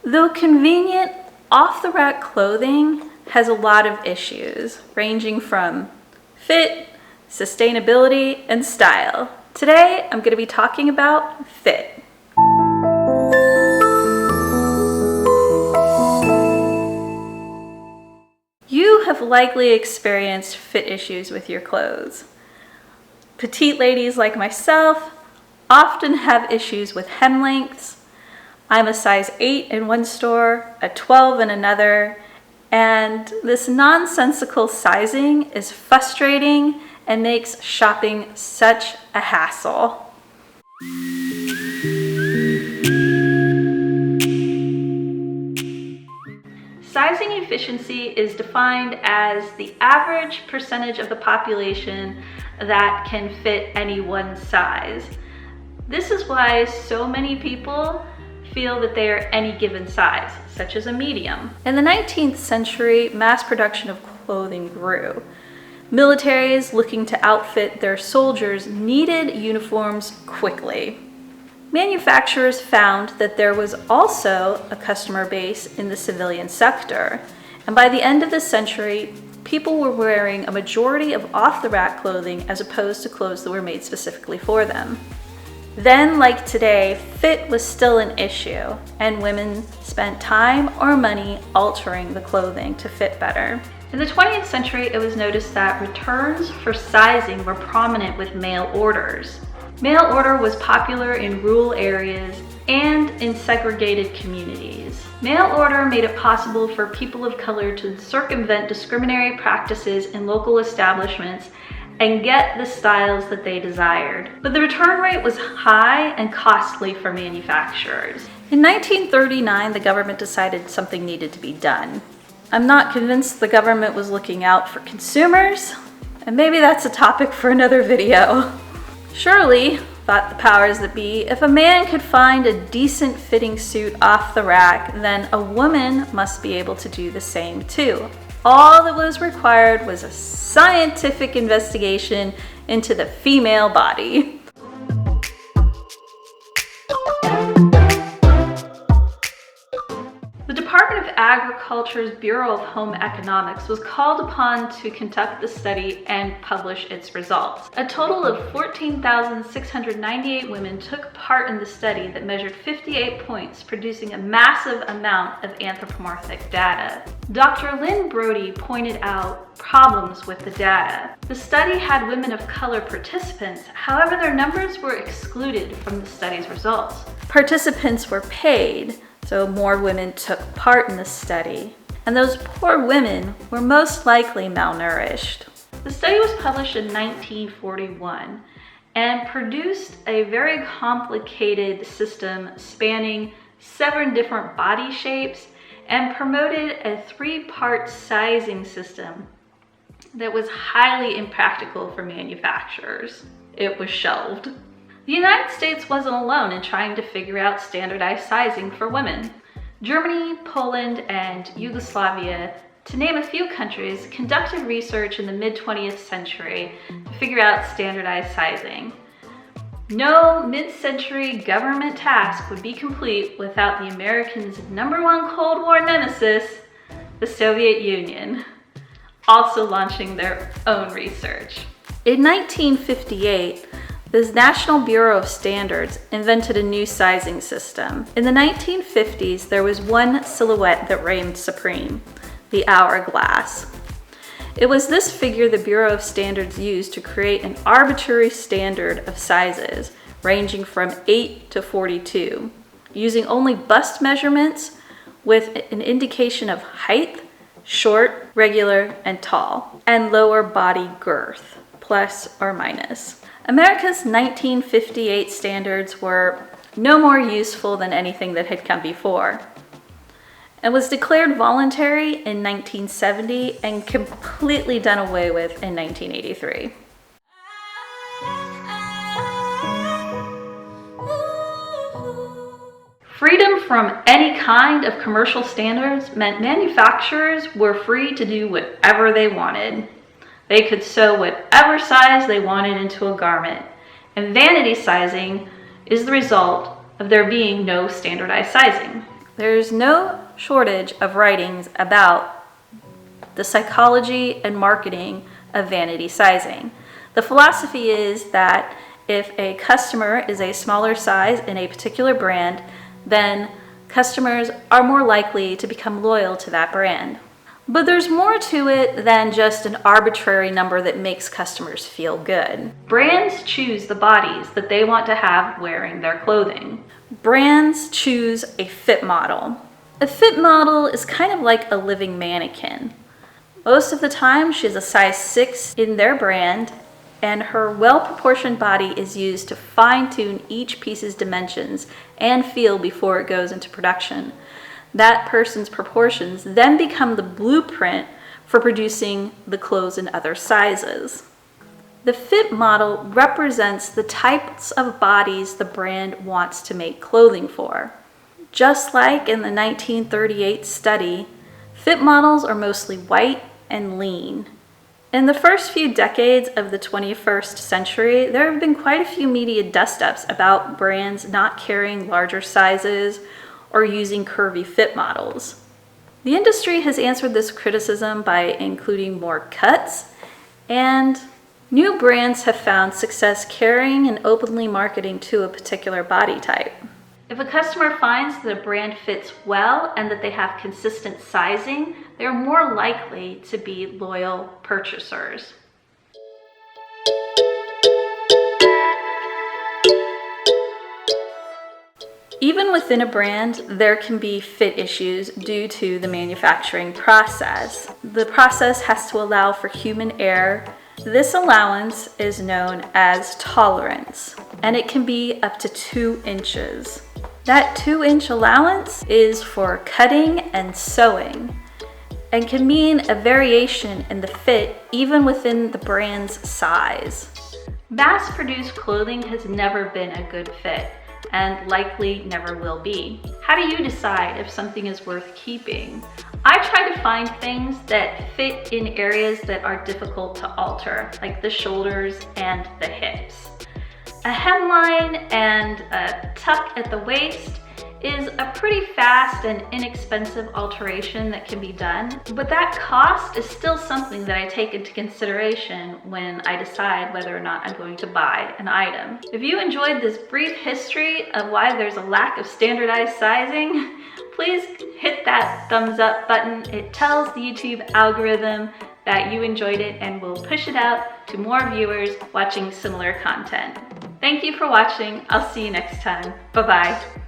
Though convenient, off-the-rack clothing has a lot of issues, ranging from fit, sustainability, and style. Today, I'm going to be talking about fit. You have likely experienced fit issues with your clothes. Petite ladies like myself often have issues with hem lengths. I'm a size 8 in one store, a 12 in another, and this nonsensical sizing is frustrating and makes shopping such a hassle. Sizing efficiency is defined as the average percentage of the population that can fit any one size. This is why so many people feel that they are any given size, such as a medium. In the 19th century, mass production of clothing grew. Militaries looking to outfit their soldiers needed uniforms quickly. Manufacturers found that there was also a customer base in the civilian sector, and by the end of the century, people were wearing a majority of off-the-rack clothing as opposed to clothes that were made specifically for them. Then, like today, fit was still an issue, and women spent time or money altering the clothing to fit better. In the 20th century, it was noticed that returns for sizing were prominent with mail orders. Mail order was popular in rural areas and in segregated communities. Mail order made it possible for people of color to circumvent discriminatory practices in local establishments and get the styles that they desired. But the return rate was high and costly for manufacturers. In 1939, the government decided something needed to be done. I'm not convinced the government was looking out for consumers, and maybe that's a topic for another video. Surely, thought the powers that be, if a man could find a decent fitting suit off the rack, then a woman must be able to do the same too. All that was required was a scientific investigation into the female body. The Department of Agriculture's Bureau of Home Economics was called upon to conduct the study and publish its results. A total of 14,698 women took part in the study that measured 58 points, producing a massive amount of anthropomorphic data. Dr. Lynn Brody pointed out problems with the data. The study had women of color participants, however, their numbers were excluded from the study's results. Participants were paid, so more women took part in the study, and those poor women were most likely malnourished. The study was published in 1941 and produced a very complicated system spanning 7 different body shapes and promoted a 3-part sizing system that was highly impractical for manufacturers. It was shelved. The United States wasn't alone in trying to figure out standardized sizing for women. Germany, Poland, and Yugoslavia, to name a few countries, conducted research in the mid-20th century to figure out standardized sizing. No mid-century government task would be complete without the Americans' #1 Cold War nemesis, the Soviet Union, also launching their own research. In 1958, the National Bureau of Standards invented a new sizing system. In the 1950s, there was one silhouette that reigned supreme, the hourglass. It was this figure the Bureau of Standards used to create an arbitrary standard of sizes, ranging from 8 to 42, using only bust measurements with an indication of height, short, regular, and tall, and lower body girth, plus or minus. America's 1958 standards were no more useful than anything that had come before, and was declared voluntary in 1970 and completely done away with in 1983. Freedom from any kind of commercial standards meant manufacturers were free to do whatever they wanted. They could sew whatever size they wanted into a garment, and vanity sizing is the result of there being no standardized sizing. There's no shortage of writings about the psychology and marketing of vanity sizing. The philosophy is that if a customer is a smaller size in a particular brand, then customers are more likely to become loyal to that brand. But there's more to it than just an arbitrary number that makes customers feel good. Brands choose the bodies that they want to have wearing their clothing. Brands choose a fit model. A fit model is kind of like a living mannequin. Most of the time, she's a size 6 in their brand, and her well-proportioned body is used to fine-tune each piece's dimensions and feel before it goes into production. That person's proportions then become the blueprint for producing the clothes in other sizes. The fit model represents the types of bodies the brand wants to make clothing for. Just like in the 1938 study, fit models are mostly white and lean. In the first few decades of the 21st century, there have been quite a few media dust-ups about brands not carrying larger sizes or using curvy fit models. The industry has answered this criticism by including more cuts, and new brands have found success carrying and openly marketing to a particular body type. If a customer finds that a brand fits well and that they have consistent sizing, they're more likely to be loyal purchasers. Even within a brand, there can be fit issues due to the manufacturing process. The process has to allow for human error. This allowance is known as tolerance, and it can be up to 2 inches. That 2-inch allowance is for cutting and sewing, and can mean a variation in the fit even within the brand's size. Mass-produced clothing has never been a good fit, and likely never will be. How do you decide if something is worth keeping? I try to find things that fit in areas that are difficult to alter, like the shoulders and the hips. A hemline and a tuck at the waist is a pretty fast and inexpensive alteration that can be done, but that cost is still something that I take into consideration when I decide whether or not I'm going to buy an item. If you enjoyed this brief history of why there's a lack of standardized sizing, please hit that thumbs up button. It tells the YouTube algorithm that you enjoyed it and will push it out to more viewers watching similar content. Thank you for watching. I'll see you next time. Bye-bye.